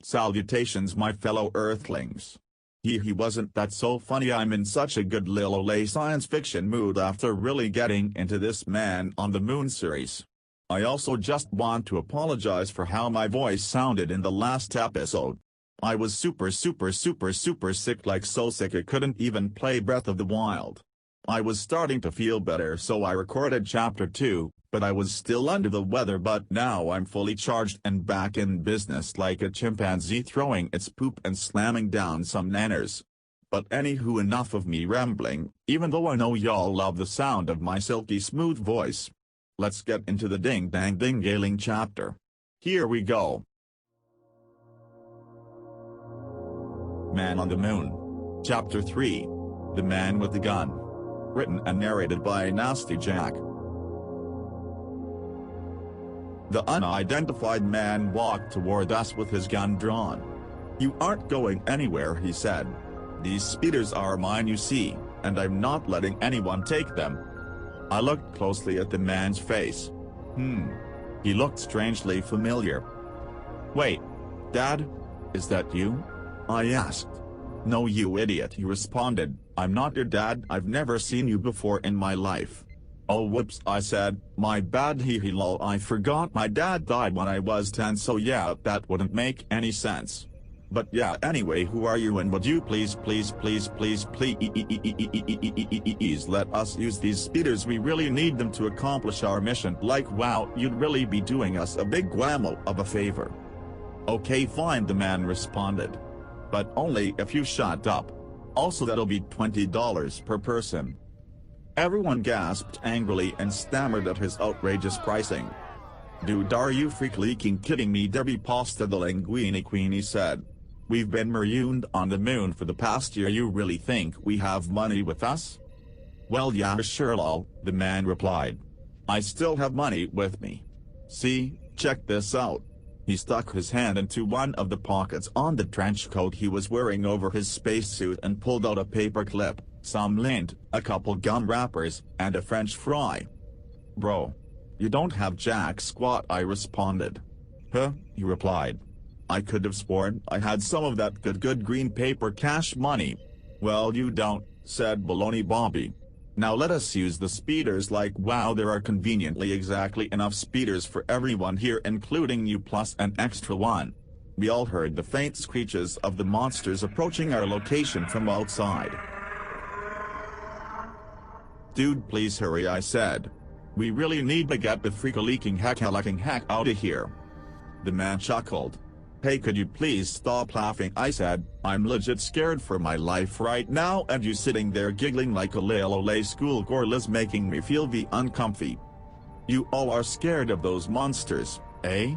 Salutations my fellow Earthlings. He wasn't that so funny. I'm in such a good little science fiction mood after really getting into this Man on the Moon series. I also just want to apologize for how my voice sounded in the last episode. I was super sick, like so sick I couldn't even play Breath of the Wild. I was starting to feel better, so I recorded chapter 2, but I was still under the weather. But now I'm fully charged and back in business like a chimpanzee throwing its poop and slamming down some nanners. But anywho, enough of me rambling, even though I know y'all love the sound of my silky smooth voice. Let's get into the ding-dang-ding-galing chapter. Here we go. Man on the Moon. Chapter 3. The Man with the Gun. Written and narrated by Nasty Jack. The unidentified man walked toward us with his gun drawn. "You aren't going anywhere," he said. "These speeders are mine, you see, and I'm not letting anyone take them." I looked closely at the man's face. He looked strangely familiar. "Wait, Dad? Is that you?" I asked. "No, you idiot," he responded. "I'm not your dad. I've never seen you before in my life." "Oh whoops," I said. "My bad, hee lol. I forgot my dad died when I was 10, so yeah, that wouldn't make any sense. But yeah, anyway, who are you, and would you please let us use these speeders? We really need them to accomplish our mission." Like wow, you'd really be doing us a big whammo of a favor. "Okay fine," the man responded. "But only if you shut up. Also that'll be $20 per person." Everyone gasped angrily and stammered at his outrageous pricing. "Dude, are you freaking kidding me?" Debbie Pasta the Linguini Queenie said. "We've been marooned on the moon for the past year. You really think we have money with us?" "Well yeah sure lol," the man replied. "I still have money with me. See, check this out." He stuck his hand into one of the pockets on the trench coat he was wearing over his spacesuit and pulled out a paper clip, some lint, a couple gum wrappers, and a French fry. "Bro, you don't have jack squat," I responded. "Huh?" he replied. "I could have sworn I had some of that good green paper cash money." "Well you don't," said Baloney Bobby. "Now let us use the speeders." Like wow, there are conveniently exactly enough speeders for everyone here, including you plus an extra one. We all heard the faint screeches of the monsters approaching our location from outside. "Dude, please hurry," I said. "We really need to get the freak-a-leaking heck out of here." The man chuckled. "Hey, could you please stop laughing?" I said. "I'm legit scared for my life right now, and you sitting there giggling like a lil schoolgirl is making me feel uncomfy." "You all are scared of those monsters, eh?"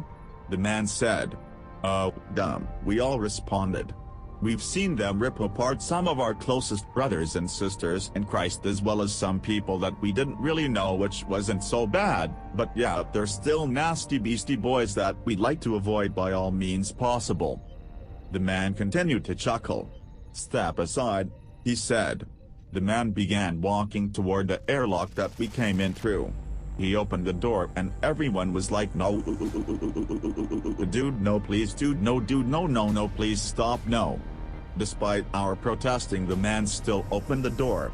the man said. "Oh, dumb," we all responded. "We've seen them rip apart some of our closest brothers and sisters in Christ, as well as some people that we didn't really know, which wasn't so bad, but yeah, they're still nasty beastie boys that we'd like to avoid by all means possible." The man continued to chuckle. "Step aside," he said. The man began walking toward the airlock that we came in through. He opened the door and everyone was like, "No, dude, no, please, dude, no, please stop, no." Despite our protesting, the man still opened the door.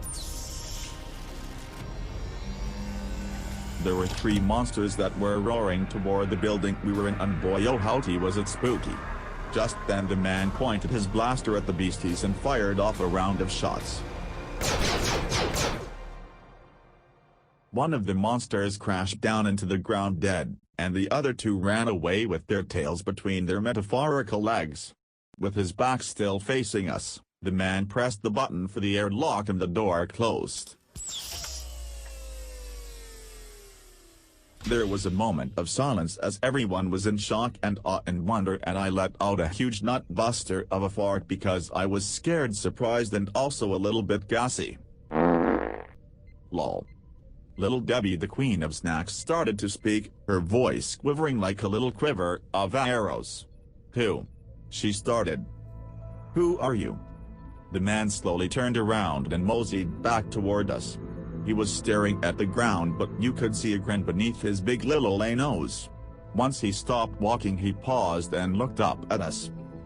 There were 3 monsters that were roaring toward the building we were in, and boy oh howdy was it spooky. Just then the man pointed his blaster at the beasties and fired off a round of shots. One of the monsters crashed down into the ground dead, and the other 2 ran away with their tails between their metaphorical legs. With his back still facing us, the man pressed the button for the airlock and the door closed. There was a moment of silence as everyone was in shock and awe and wonder, and I let out a huge nut buster of a fart because I was scared, surprised, and also a little bit gassy. Lol. Little Debbie, the queen of snacks, started to speak, her voice quivering like a little quiver of arrows. "Who?" she started. "Who are you?" The man slowly turned around and moseyed back toward us. He was staring at the ground, but you could see a grin beneath his big little nose. Once he stopped walking, he paused and looked up at us.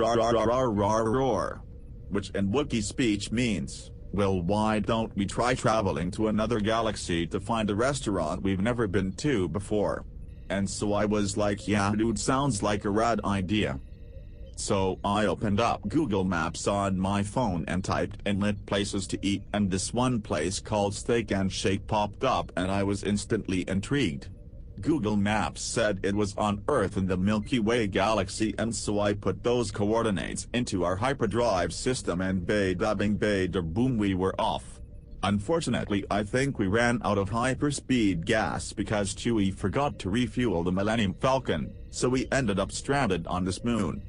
roar, which in Wookiee speech means, well, why don't we try traveling to another galaxy to find a restaurant we've never been to before? And so I was like, yeah dude, sounds like a rad idea. So I opened up Google Maps on my phone and typed in lit places to eat, and this one place called Steak and Shake popped up and I was instantly intrigued. Google Maps said it was on Earth in the Milky Way galaxy, and so I put those coordinates into our hyperdrive system and boom, we were off. Unfortunately, I think we ran out of hyperspeed gas because Chewie forgot to refuel the Millennium Falcon, so we ended up stranded on this moon.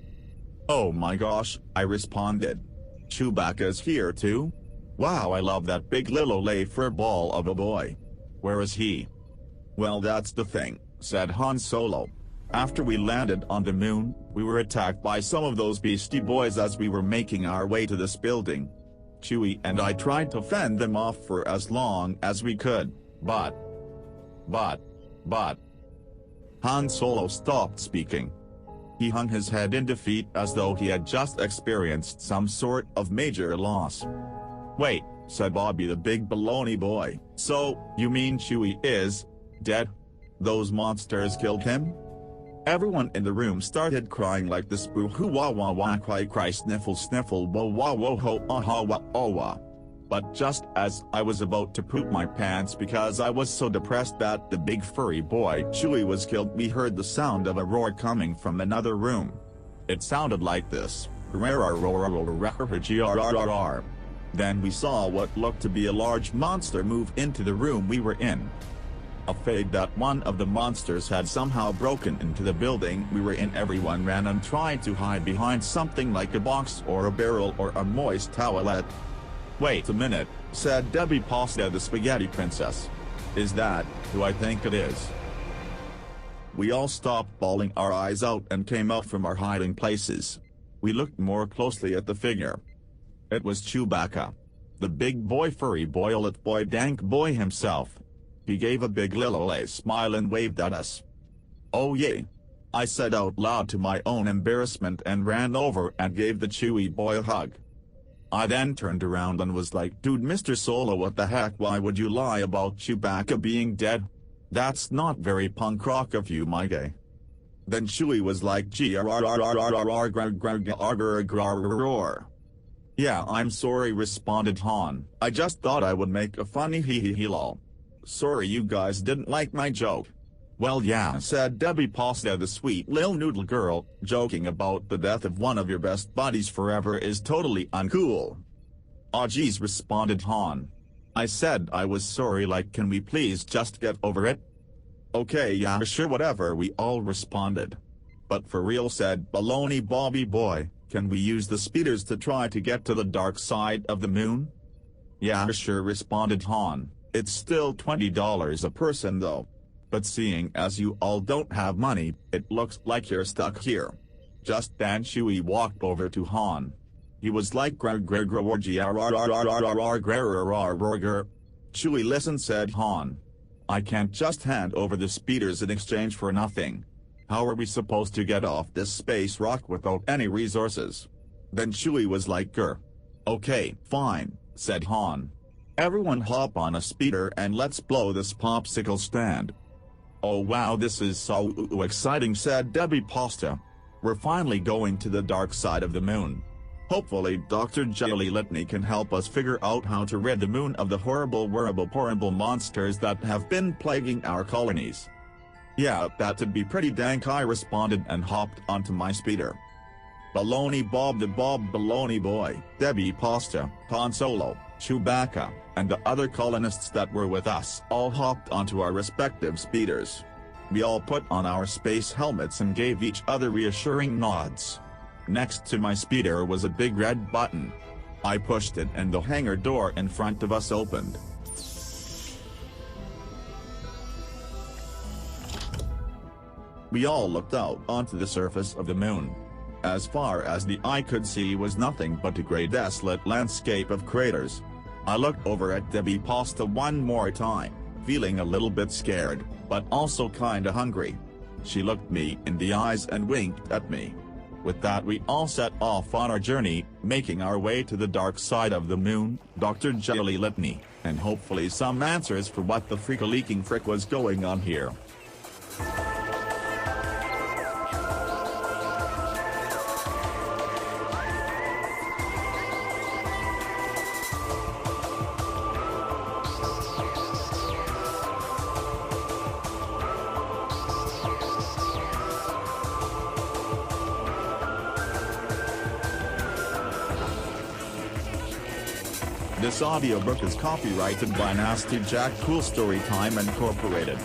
Oh my gosh, I responded. Chewbacca's here too? Wow, I love that big little fur ball of a boy. Where is he? Well, that's the thing, said Han Solo. After we landed on the moon, we were attacked by some of those beastie boys as we were making our way to this building. Chewie and I tried to fend them off for as long as we could, but... Han Solo stopped speaking. He hung his head in defeat as though he had just experienced some sort of major loss. Wait, said Bobby the big baloney boy, so, you mean Chewie is dead? Those monsters killed him? Everyone in the room started crying like this boo hoo wah wah wah cry sniffle sniffle wah wah wah ho ah ha wah oh wah. But just as I was about to poop my pants because I was so depressed that the big furry boy Chewie was killed, we heard the sound of a roar coming from another room. It sounded like this. Then we saw what looked to be a large monster move into the room we were in. Afraid that one of the monsters had somehow broken into the building we were in, everyone ran and tried to hide behind something like a box or a barrel or a moist towelette. Wait a minute, said Debbie Pasta the spaghetti princess. Is that who I think it is? We all stopped bawling our eyes out and came out from our hiding places. We looked more closely at the figure. It was Chewbacca. The big boy furry boylet boy dank boy himself. He gave a big lily smile and waved at us. Oh yay! I said out loud to my own embarrassment and ran over and gave the Chewie boy a hug. I then turned around and was like, dude, Mr. Solo, what the heck, why would you lie about Chewbacca being dead? That's not very punk rock of you, my guy. Then Chewie was like, yeah, I'm sorry, responded Han. I just thought I would make a funny hee lol. Sorry you guys didn't like my joke. Well yeah, said Debbie Pasta the sweet lil noodle girl, joking about the death of one of your best buddies forever is totally uncool. Aw geez, responded Han. I said I was sorry, like, can we please just get over it? Okay yeah sure whatever, we all responded. But for real, said baloney Bobby boy, can we use the speeders to try to get to the dark side of the moon? Yeah sure, responded Han. It's still $20 a person though. But seeing as you all don't have money, it looks like you're stuck here. Just then Chewie walked over to Han. He was like Chewie, listen, said Han. I can't just hand over the speeders in exchange for nothing. How are we supposed to get off this space rock without any resources? Then Chewie was like, okay, fine, said Han. Everyone hop on a speeder and let's blow this popsicle stand. Oh wow, this is so exciting, said Debbie Pasta. We're finally going to the dark side of the moon. Hopefully Dr. Jelly Litany can help us figure out how to rid the moon of the horrible monsters that have been plaguing our colonies. Yeah, that'd be pretty dank, I responded and hopped onto my speeder. Baloney Bob the Bob Baloney boy, Debbie Pasta, Han Solo, Chewbacca, and the other colonists that were with us all hopped onto our respective speeders. We all put on our space helmets and gave each other reassuring nods. Next to my speeder was a big red button. I pushed it and the hangar door in front of us opened. We all looked out onto the surface of the moon. As far as the eye could see was nothing but a grey desolate landscape of craters. I looked over at Debbie Pasta one more time, feeling a little bit scared, but also kinda hungry. She looked me in the eyes and winked at me. With that we all set off on our journey, making our way to the dark side of the moon, Dr. Jelly Litany, and hopefully some answers for what the freak-a-leaking frick was going on here. This audiobook is copyrighted by Nasty Jack Cool Storytime Incorporated.